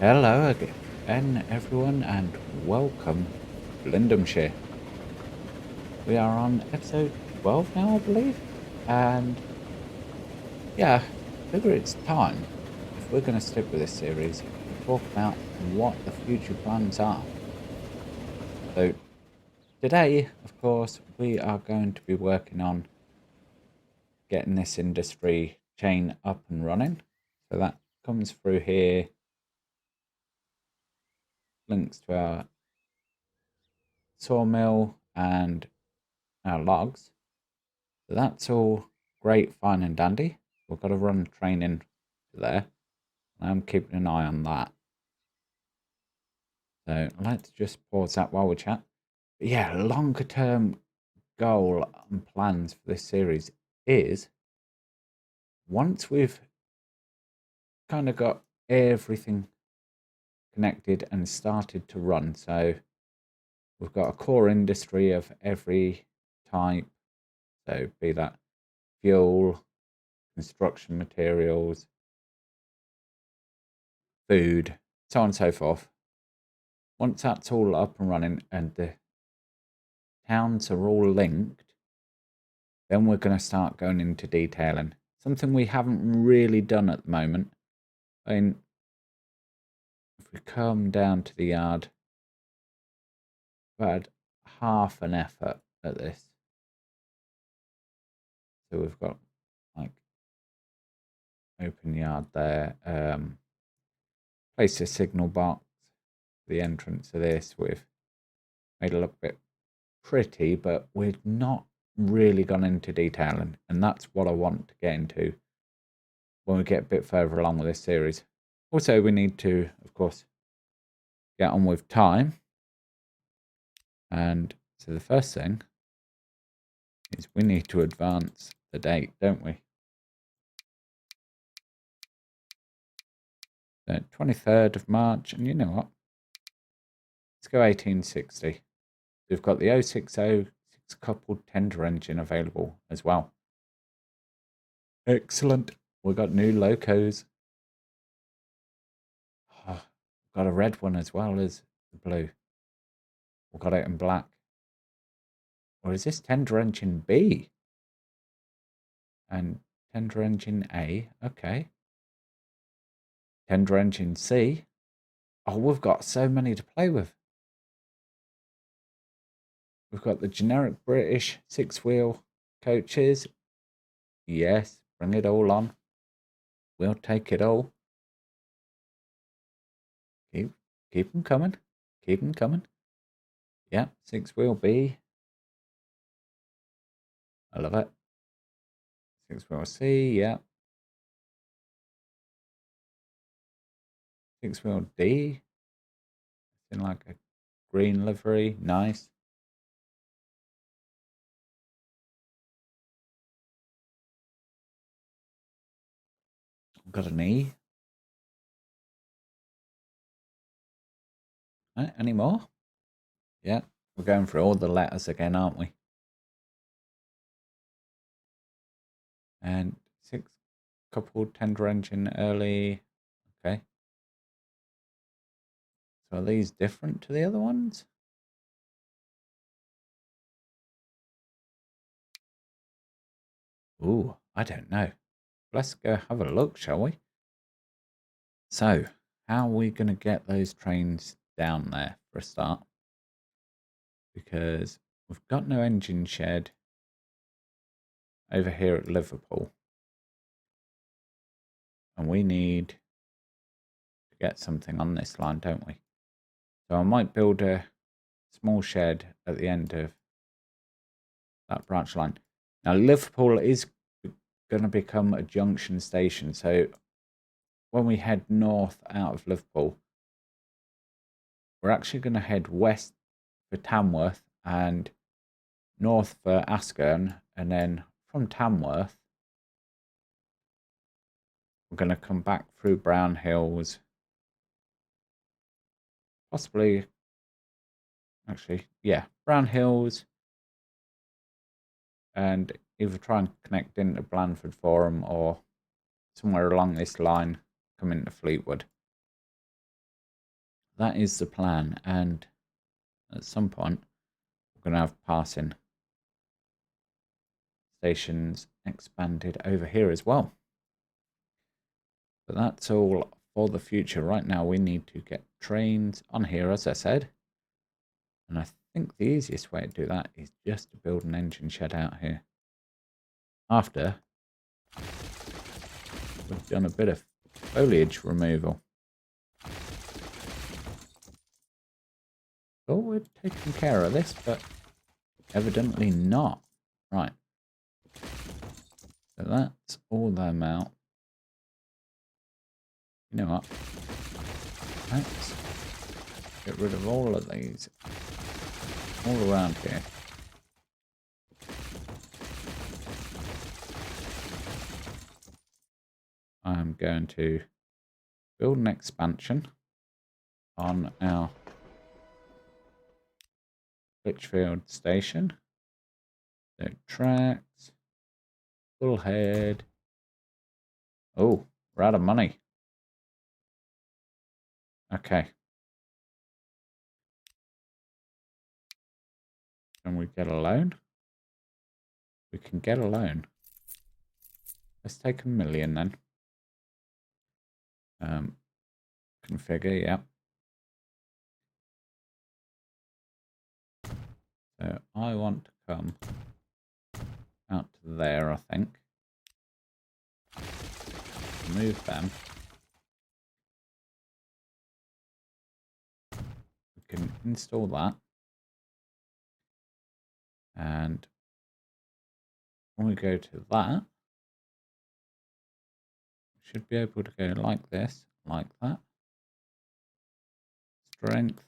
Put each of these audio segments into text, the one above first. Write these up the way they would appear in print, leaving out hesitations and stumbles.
Hello again, everyone, and welcome to Lindumshire. We are on episode 12 now, I believe, and yeah, I figure it's time, if we're going to stick with this series, to talk about what the future plans are. So, today, of course, we are going to be working on getting this industry chain up and running. So, that comes through here, links to our sawmill and our logs. So that's all great, fine and dandy. We've got to run training to there. I'm keeping an eye on that. So I'd like to just pause that while we chat. But yeah, longer term goal and plans for this series is once we've kind of got everything connected and started to run. So we've got a core industry of every type. So be that fuel, construction materials, food, so on and so forth. Once that's all up and running and the towns are all linked, then we're going to start going into detailing. Something we haven't really done at the moment. I mean, if we come down to the yard, we've had half an effort at this. So we've got like open yard there, place a signal box for the entrance of this. We've made it look a bit pretty, but we've not really gone into detailing, and that's what I want to get into when we get a bit further along with this series. Also, we need to, of course, get on with time. And so the first thing is we need to advance the date, don't we? So 23rd of March, and you know what? Let's go 1860. We've got the 0606 coupled tender engine available as well. Excellent. We've got new locos. Oh, got a red one as well as the blue. We've got it in black. Or is this tender engine B? And tender engine A, okay. Tender engine C. Oh, we've got so many to play with. We've got the generic British 6-wheel coaches. Yes, bring it all on. We'll take it all. Keep them coming. Keep them coming. Yeah, 6-wheel B. I love it. 6-wheel C, yeah. 6-wheel D. It's in like a green livery. Nice. We've got an E. Any more? Yeah, we're going through all the letters again, aren't we? And 6 coupled tender engine early. Okay. So are these different to the other ones? Ooh, I don't know. Let's go have a look, shall we? So, how are we going to get those trains down there for a start? Because we've got no engine shed over here at Liverpool. And we need to get something on this line, don't we? So I might build a small shed at the end of that branch line. Now, Liverpool is going to become a junction station. So when we head north out of Liverpool, we're actually going to head west for Tamworth and north for Askern, and then from Tamworth we're going to come back through Brown Hills, possibly, actually, yeah, Brown Hills, and either try and connect into Blandford Forum or somewhere along this line come into Fleetwood. that is the plan, and at some point we're going to have passing stations expanded over here as well. But that's all for the future. Right now we need to get trains on here, as I said. And I think the easiest way to do that is just to build an engine shed out here. After we've done a bit of foliage removal. Thought we'd taken care of this, but evidently not. Right. So that's all them out. You know what? Let's get rid of all of these. All around here. I'm going to build an expansion on our Litchfield station. So tracks, full head. Oh, we're out of money. Okay. Can we get a loan? We can get a loan. Let's take $1 million then. Configure, yeah. So I want to come out to there, I think. Move them. We can install that. And when we go to that, we should be able to go like this, like that. Strength.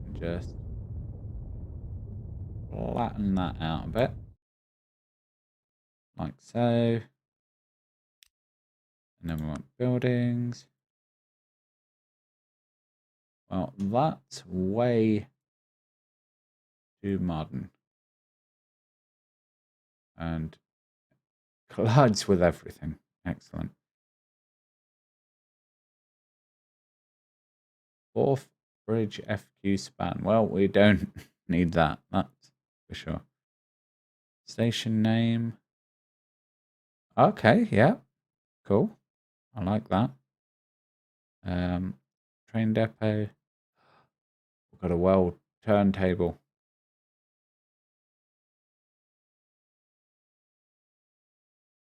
And just flatten that out a bit. Like so. And then we want buildings. Well, that's way too modern. And collides with everything. Excellent. 4th bridge FQ span. Well, we don't need that. That's for sure. Station name. Okay, yeah. Cool. I like that. Train depot. We've got a well turntable.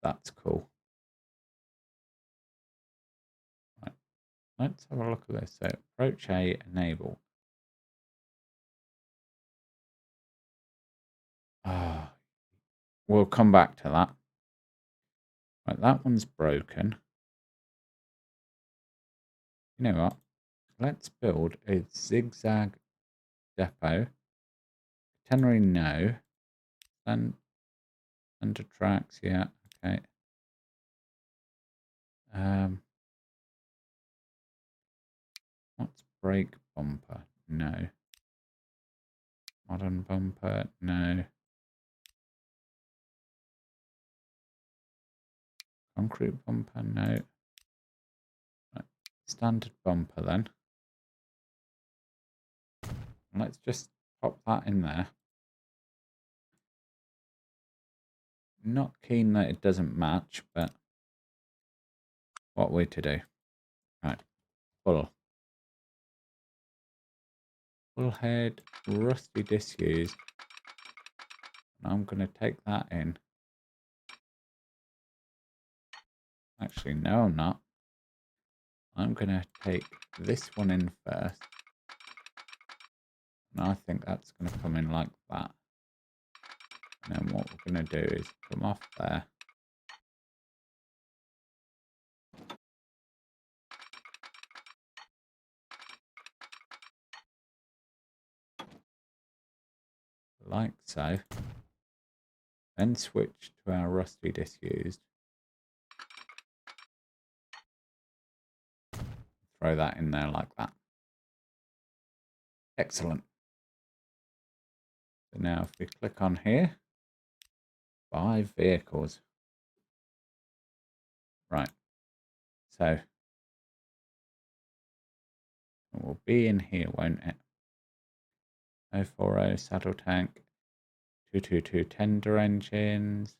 That's cool. Right. Let's have a look at this. So approach A, enable. We'll come back to that. Right, that one's broken. You know what? Let's build a zigzag depot. Catenary, no. Then center tracks, yeah, okay. What's brake bumper? No. Modern bumper? No. Concrete bumper? No. Right. Standard bumper then. Let's just pop that in there. Not keen that it doesn't match, but what way to do? Right. Full head, rusty disused. I'm going to take that in. Actually, no, I'm not. I'm going to take this one in first. And I think that's going to come in like that. And then what we're going to do is come off there. Like so. Then switch to our rusty disused. Throw that in there like that. Excellent. So now if we click on here, 5 vehicles. Right. So It will be in here, won't it? 040 saddle tank, 222 tender engines,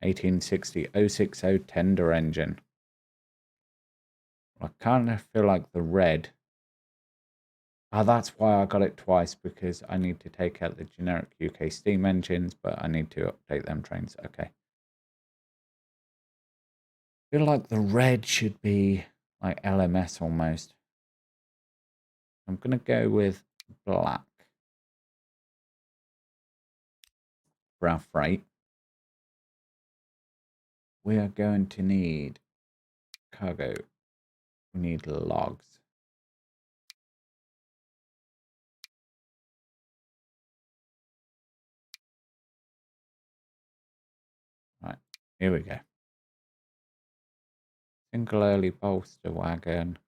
1860 060 tender engine. I kind of feel like the red. Oh, that's why I got it twice, because I need to take out the generic UK steam engines, but I need to update them trains. Okay. I feel like the red should be like LMS almost. I'm going to go with black for our freight. We are going to need cargo. We need logs. Right, here we go. Single early bolster wagon.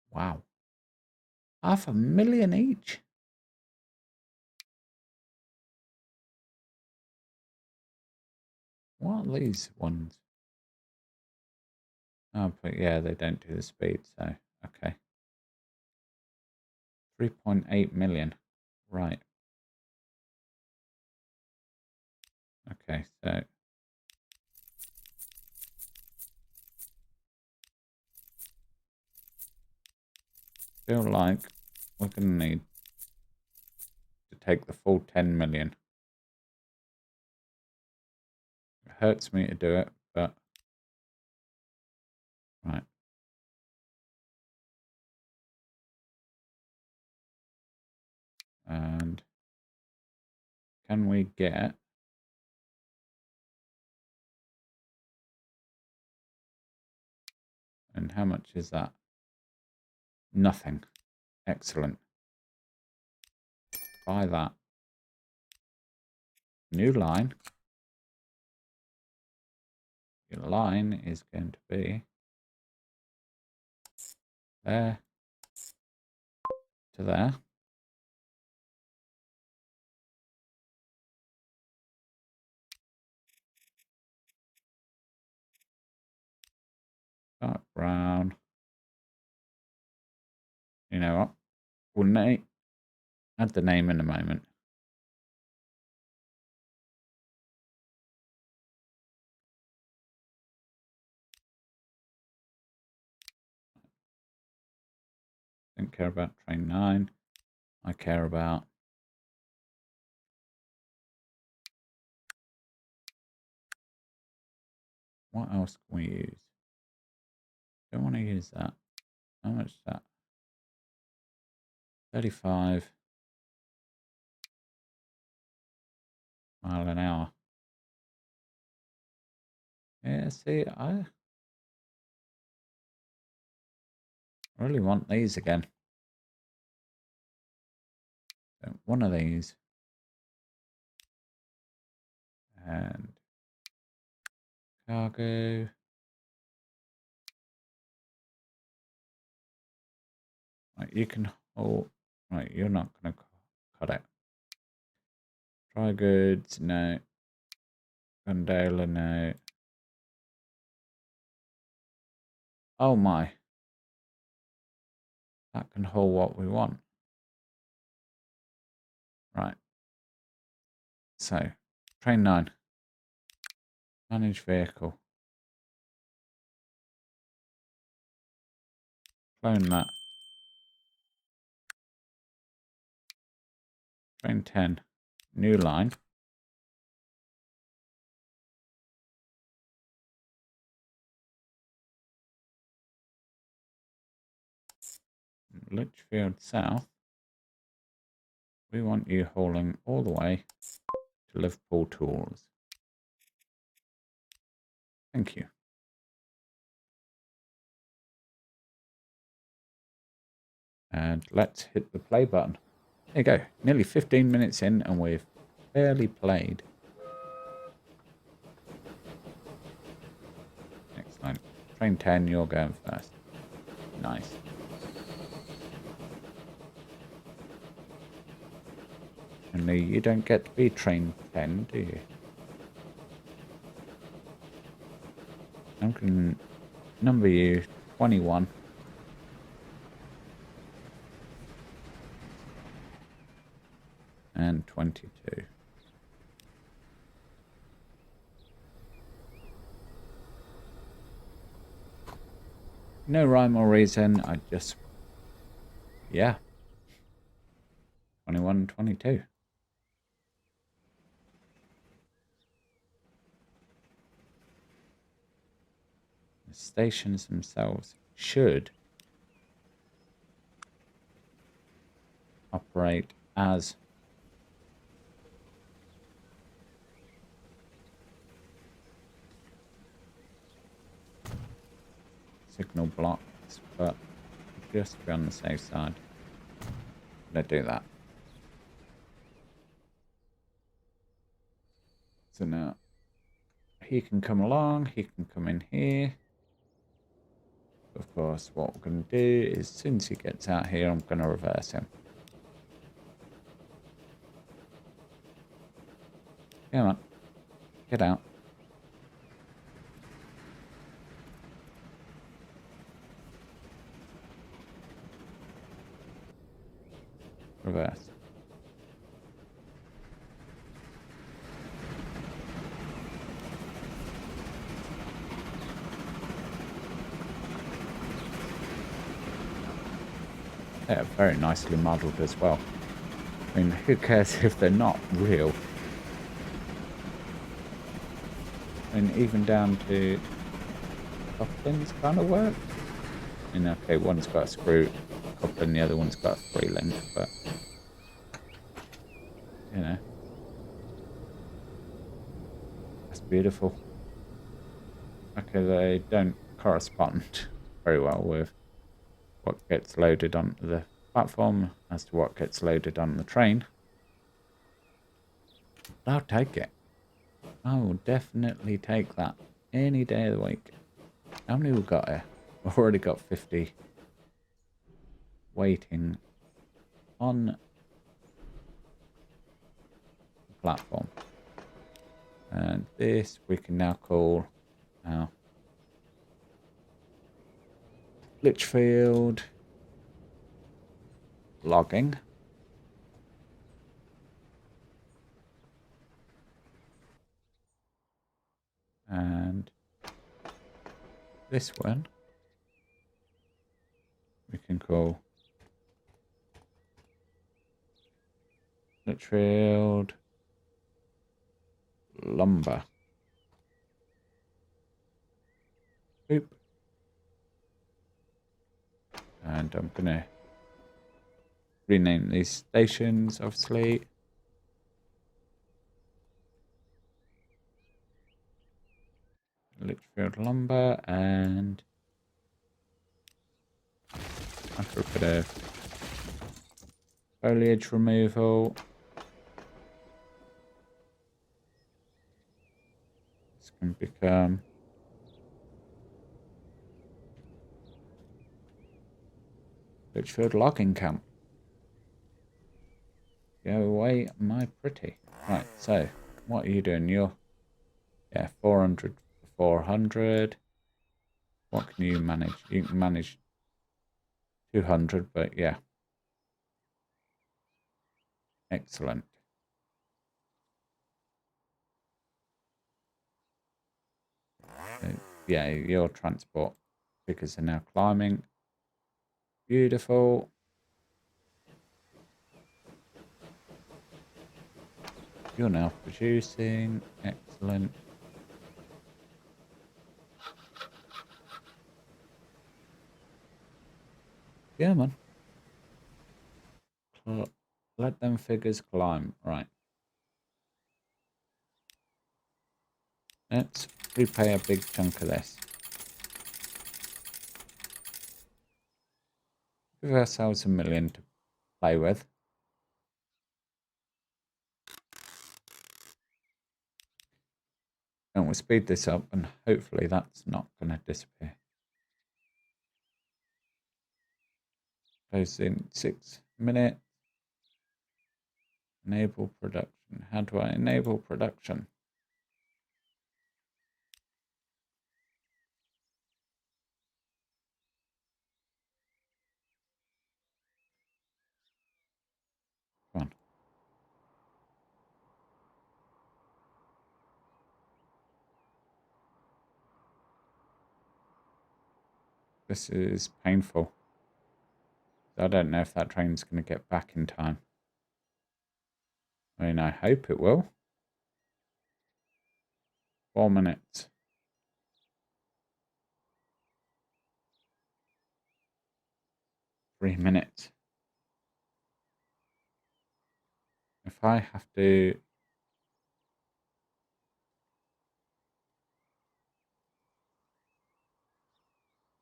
Wow. 500,000 each. What are these ones? Oh, but yeah, they don't do the speed, so okay. 3.8 million. Right. Okay, so feel like we're going to need to take the full 10 million. It hurts me to do it, but right. And can we get and how much is that? Nothing. Excellent. Buy that. New line. Your line is going to be there to there. Dark brown. You know what? We'll add the name in a moment. Don't care about train 9. I care about what else can we use? Don't want to use that. How much is that? 35 mile an hour. Yeah, see, I really want these again. So one of these. And cargo. Right, you can hold. Right, you're not going to cut it. Dry goods, no. Gondola, no. Oh my. That can hold what we want. Right. So, train 9. Manage vehicle. Clone that. Train 10. New line. Litchfield South. We want you hauling all the way to Liverpool Tools. Thank you. And let's hit the play button. There you go. Nearly 15 minutes in and we've barely played. Excellent. Train 10, you're going first. Nice. Only you don't get to be train 10, do you? I'm going to number you 21. And 22. No rhyme or reason, I just, yeah. 21 and 22. The stations themselves should operate as signal blocks, but just to be on the safe side, let's do that. So now he can come along, he can come in here. Of course, what we're going to do is, as soon as he gets out here, I'm going to reverse him. Come on, get out. Reverse. They're very nicely modelled as well. I mean, who cares if they're not real? I mean, even down to couplings kind of work. I mean, okay, one's got a screw coupling, the other one's got a 3-link, but you know, that's beautiful. Okay, they don't correspond very well with what gets loaded onto the platform as to what gets loaded on the train. But I'll take it. I will definitely take that any day of the week. How many we got here? We've already got 50 waiting on the platform. And this we can now call our Litchfield logging. And this one we can call Litchfield lumber. Boop. And I'm gonna rename these stations, obviously. Litchfield lumber, and after a bit of foliage removal, this can become Litchfield logging camp. Go away, my pretty. Right, so what are you doing? You're 400 for 400. What can you manage? You can manage 200, but yeah. Excellent. So, yeah, your transport figures are now climbing. Beautiful. You're now producing. Excellent. Yeah, man. Let them figures climb. Right. Let's prepay a big chunk of this. Give ourselves $1 million to play with. And we'll speed this up, and hopefully that's not going to disappear. Close in 6 minutes. Enable production. How do I enable production? This is painful. I don't know if that train's going to get back in time. I mean, I hope it will. 4 minutes. 3 minutes. If I have to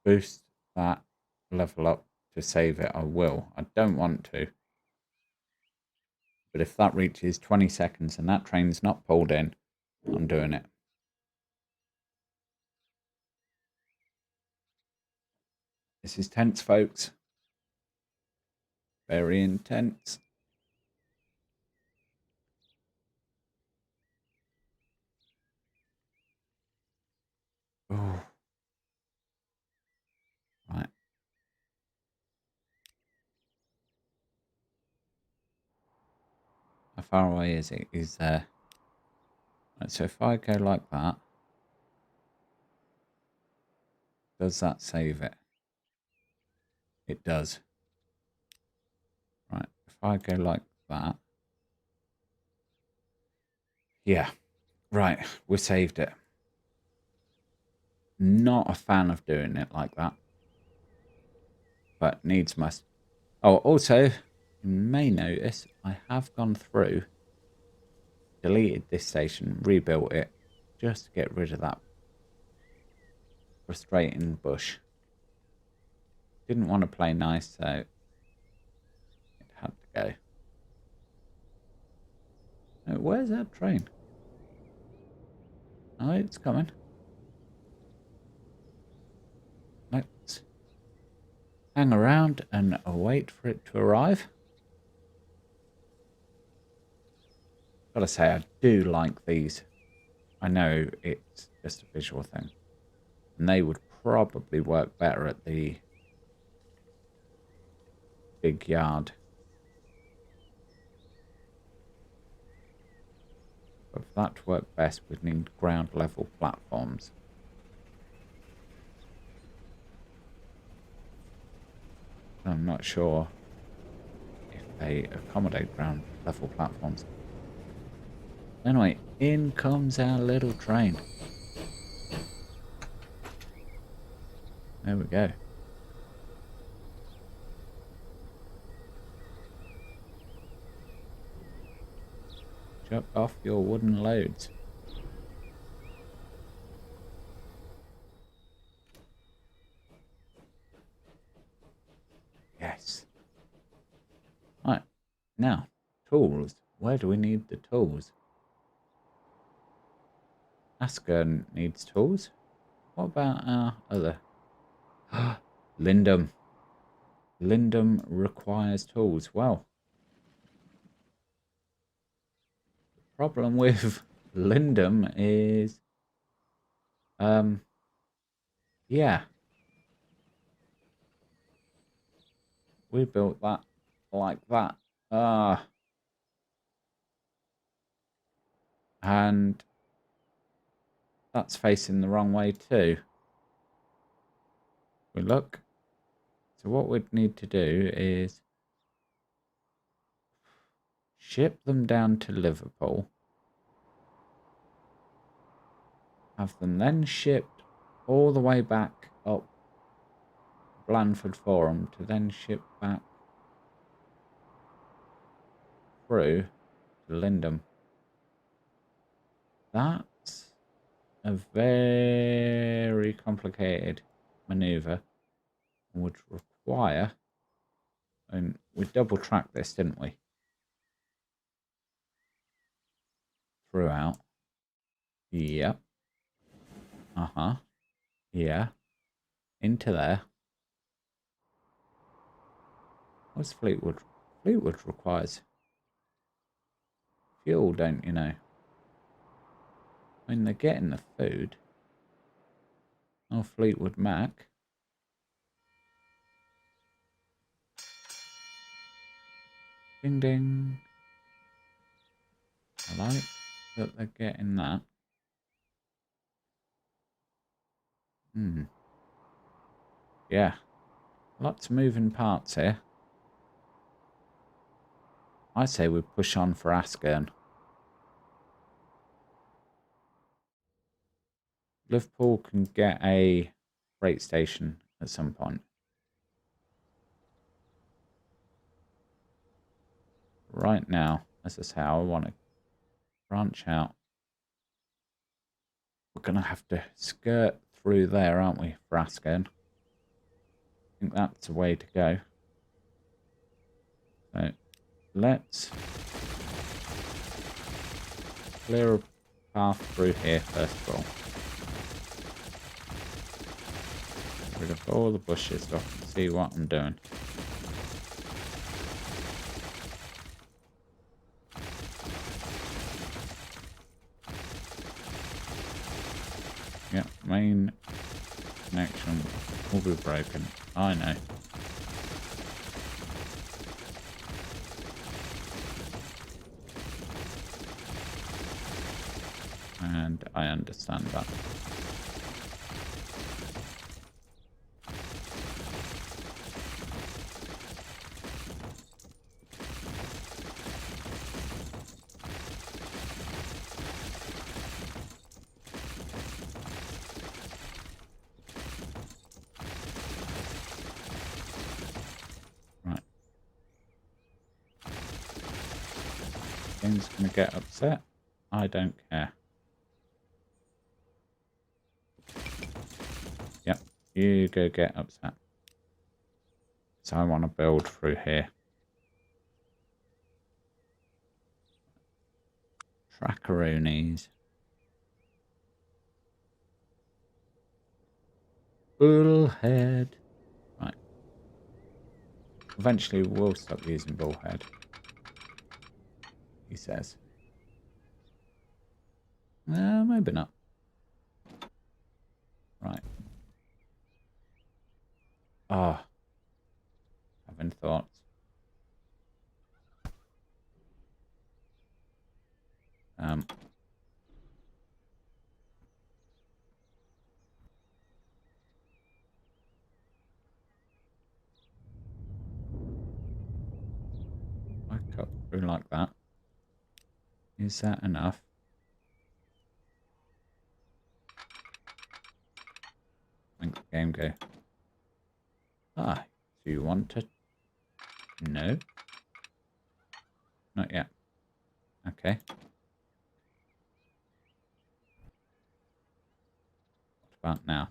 boost that level up to save it, I will. I don't want to. But if that reaches 20 seconds and that train's not pulled in, I'm doing it. This is tense, folks. Very intense. Oh. Right. How far away is it? Is there? Right, so if I go like that, does that save it? It does. Right. If I go like that. Yeah. Right. We saved it. Not a fan of doing it like that. But needs must. Oh, also, you may notice I have gone through, deleted this station, rebuilt it, just to get rid of that frustrating bush. Didn't want to play nice, so it had to go. Oh, where's that train? Oh, it's coming. Let's hang around and wait for it to arrive. Gotta say, I do like these. I know it's just a visual thing. And they would probably work better at the big yard. But for that to work best, we'd need ground level platforms. I'm not sure if they accommodate ground level platforms. Anyway, in comes our little train. There we go. Chuck off your wooden loads. Yes. Right, now, tools. Where do we need the tools? Asker needs tools. What about our other? Lindum. Lindum requires tools. Well, the problem with Lindum is, yeah. We built that like that. And that's facing the wrong way too. We look. So what we'd need to do is ship them down to Liverpool. Have them then shipped all the way back up Blandford Forum to then ship back through to Lindum. That's a very complicated manoeuvre and would require, and we double tracked this, didn't we? Throughout. Yep. Uh-huh. Yeah. Into there. What's Fleetwood? Fleetwood requires fuel, don't you know? When they're getting the food. Oh, Fleetwood Mac. Ding ding. I like that they're getting that. Yeah. Lots of moving parts here. I say we push on for Askern. Liverpool can get a freight station at some point. Right now, as I say, I want to branch out. We're going to have to skirt through there, aren't we, for Askern? I think that's the way to go. So let's clear a path through here first of all. Get rid of all the bushes so I can see what I'm doing. Yeah, main connection will be broken. I know. And I understand that. Right. Game's gonna get upset. I don't care. Yep, you go get upset. So I want to build through here. Trackaroonies. Bullhead. Right. Eventually we'll stop using bullhead, he says. Maybe not. Right. Ah. Having thoughts. I cut through like that. Is that enough? Make the game go. Ah, do you want to? No. Not yet. Okay. What about now?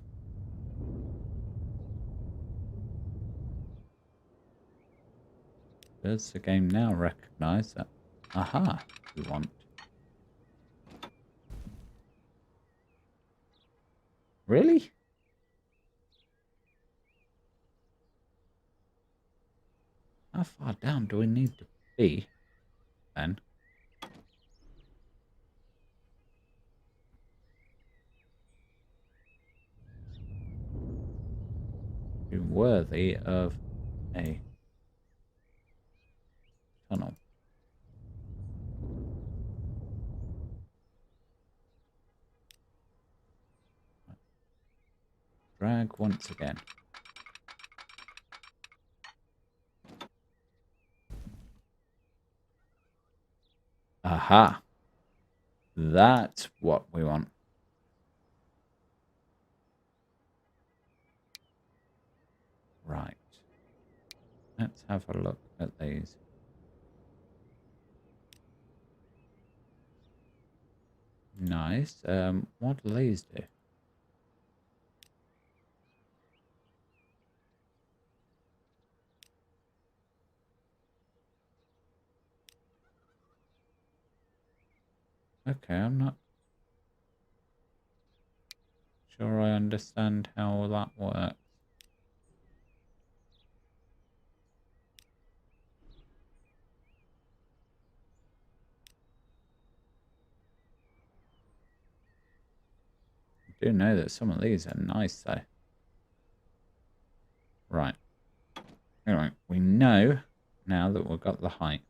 Does the game now recognize that? Aha, you want. Really? How far down do we need to be then? Be worthy of a tunnel. Drag once again. Aha! That's what we want. Right. Let's have a look at these. Nice. What do these do? Okay, I'm not sure I understand how all that works. I do know that some of these are nice though. Right. Anyway, we know now that we've got the height.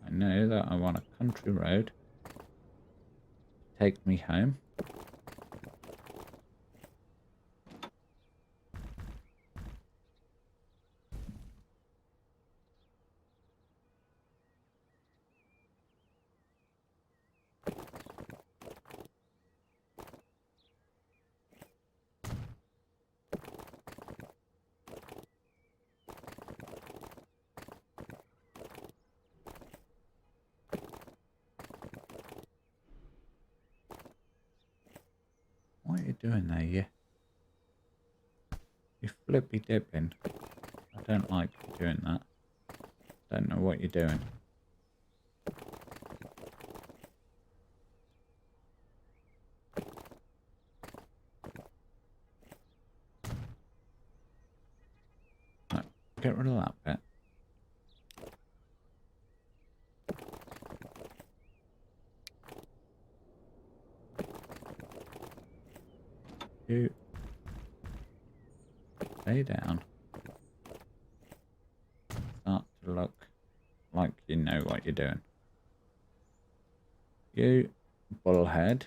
I know that I want a country road to take me home. doing there, you? You flippy dipping. I don't like you doing that. Don't know what you're doing. Right, get rid of that bit. You lay down. Start to look like you know what you're doing. You bullhead.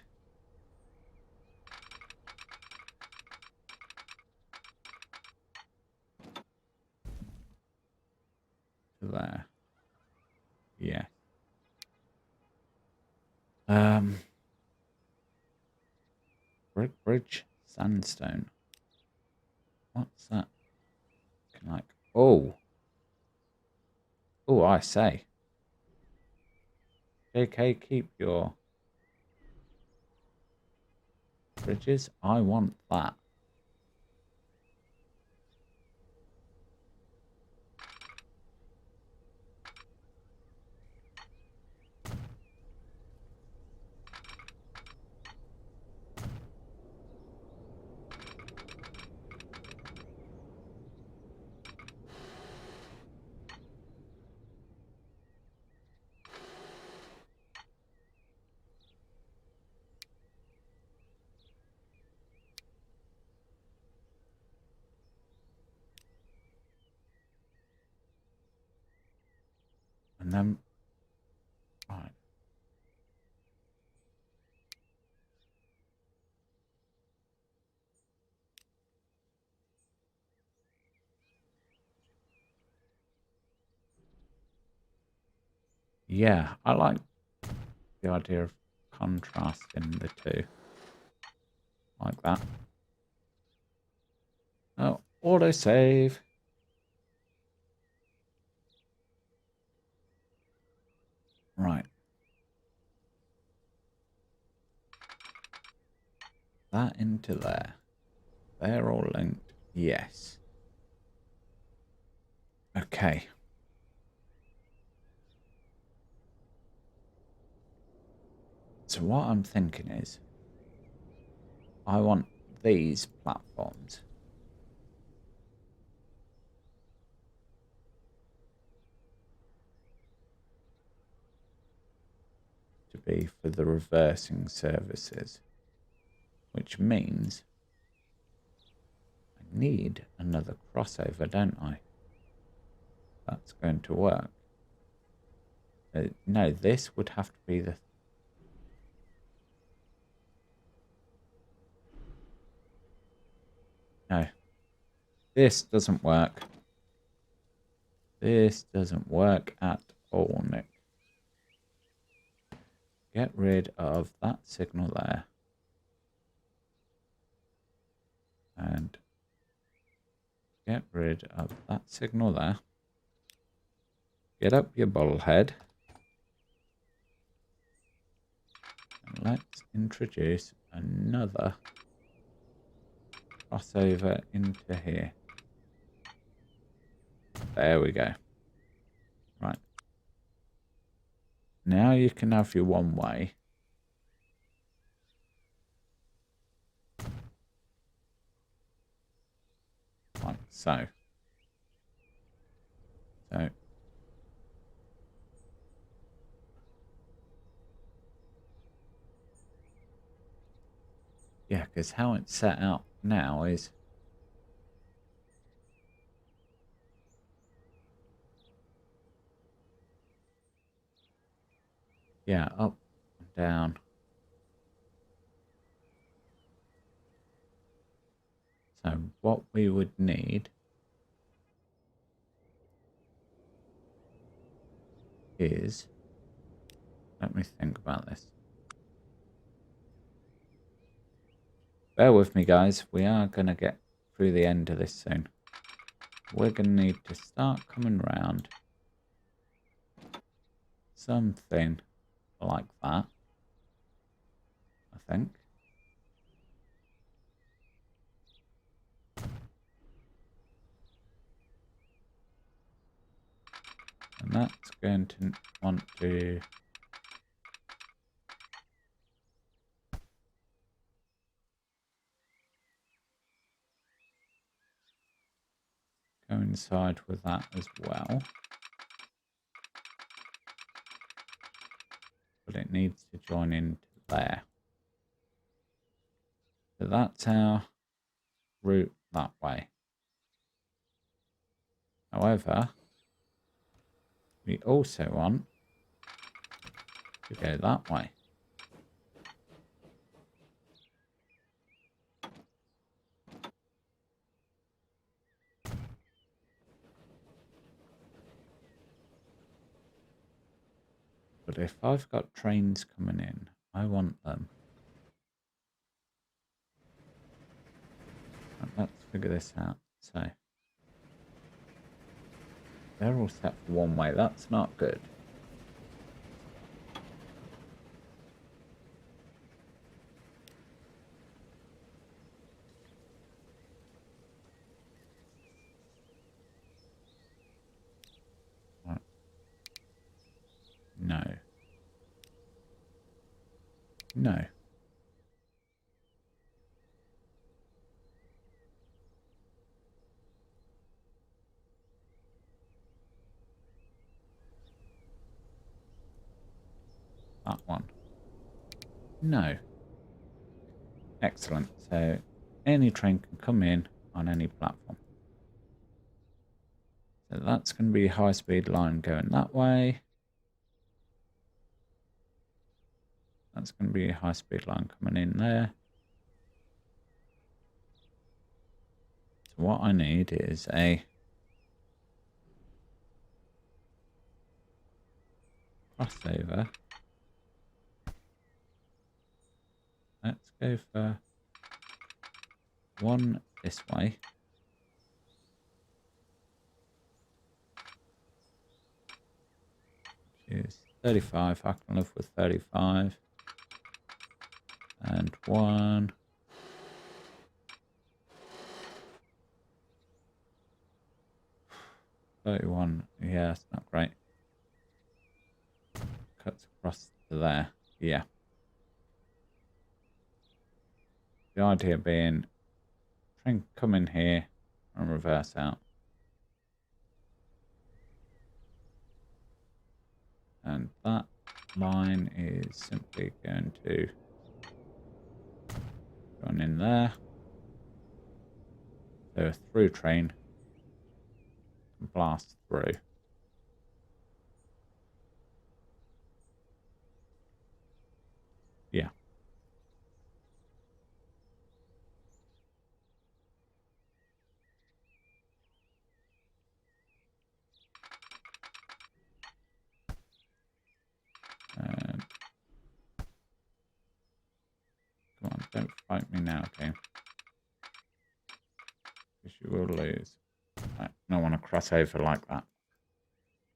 To there. Yeah. Brick bridge sandstone. What's that? Can like oh. Oh, I say. JK, keep your bridges. I want that. And then right. Yeah, I like the idea of contrasting the two. Like that. Oh, autosave. Right. That into there. They're all linked. Yes. Okay. So what I'm thinking is, I want these platforms to be for the reversing services, which means I need another crossover, don't I? That's going to work. No, this would have to be the... No. This doesn't work. This doesn't work at all, Nick. Get rid of that signal there. And get rid of that signal there. Get up your bullhead. And let's introduce another crossover into here. There we go. Right. Now you can have your one way. Like so. So. Yeah, because how it's set out now is... Yeah, up and down. So what we would need is... Let me think about this. Bear with me, guys. We are going to get through the end of this soon. We're going to need to start coming round something like that, I think. that's going to want to coincide with that as well. But it needs to join into there. So that's our route that way. However, we also want to go that way. But if I've got trains coming in, I want them. Let's figure this out. So, they're all set for one way. That's not good. Right. No. No. That one. No. Excellent. So any train can come in on any platform. So that's going to be a high-speed line going that way. That's going to be a high-speed line coming in there. So what I need is a crossover. Let's go for one this way. Which is 35. I can live with 35. And one. $31. Yeah, that's not great. Cuts across to there. Yeah. The idea being, train come in here and reverse out. And that line is simply going to go in there. So a through train can blast through. Yeah. And come on, don't fight me now, game. Because you will lose. I don't want to cross over like that.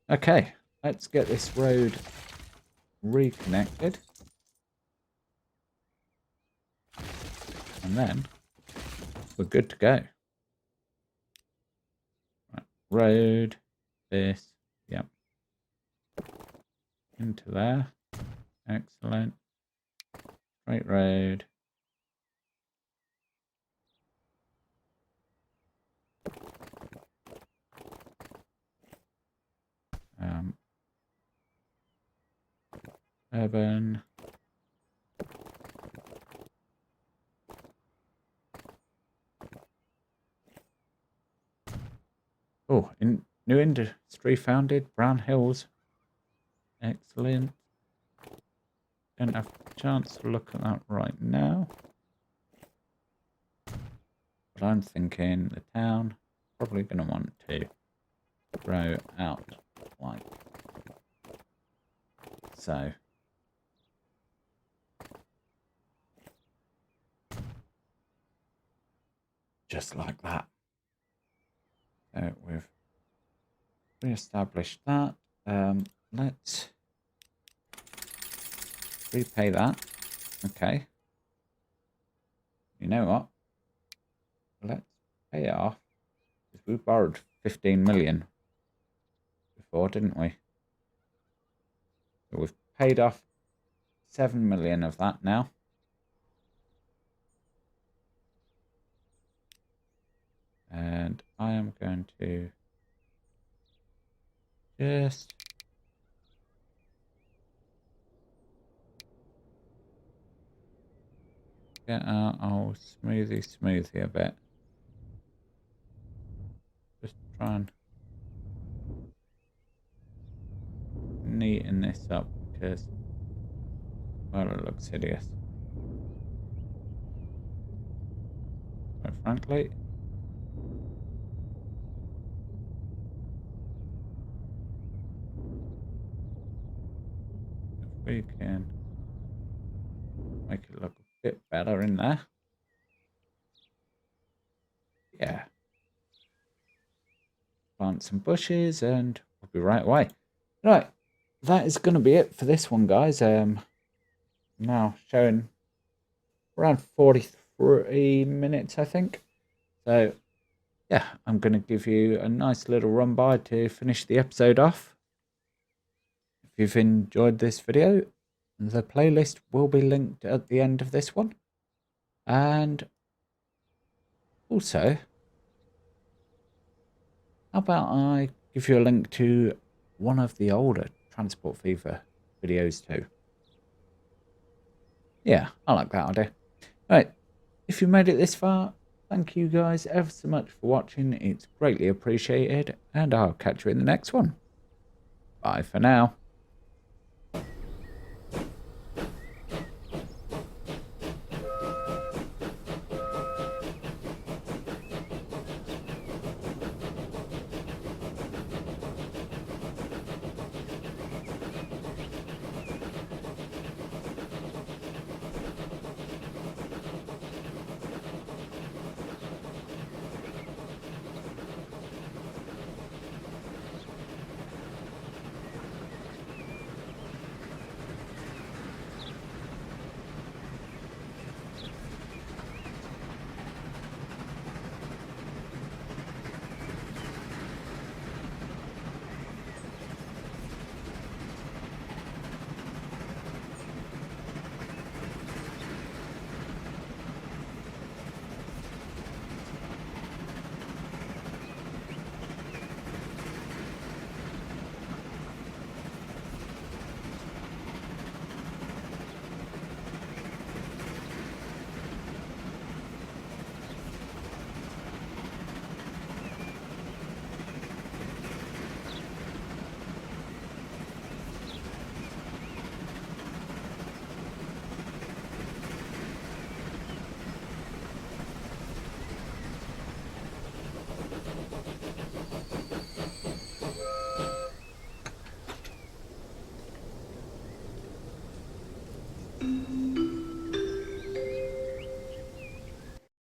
Okay, let's get this road reconnected. And then we're good to go. Right, road, this, yep. Into there. Excellent. Straight road. Urban. Oh, new industry founded, Brown Hills. Excellent. Don't have a chance to look at that right now. But I'm thinking the town probably going to want to grow out like so. Just like that. So we've re-established that. Let's repay that. Okay. You know what? Let's pay off. Because we borrowed 15 million before, didn't we? We've paid off 7 million of that now. And I am going to just get our old smoothie a bit. Just try and neaten this up because, well, it looks hideous. Quite frankly. If we can make it look a bit better in there. Yeah. Plant some bushes and we'll be right away. Right. That is going to be it for this one, guys. Now showing around 43 minutes, I think. So, yeah, I'm going to give you a nice little run by to finish the episode off. If you've enjoyed this video, the playlist will be linked at the end of this one. And also, how about I give you a link to one of the older Transport Fever videos too? Yeah, I like that idea. Right, if you made it this far, thank you guys ever so much for watching. It's greatly appreciated, and I'll catch you in the next one. Bye for now.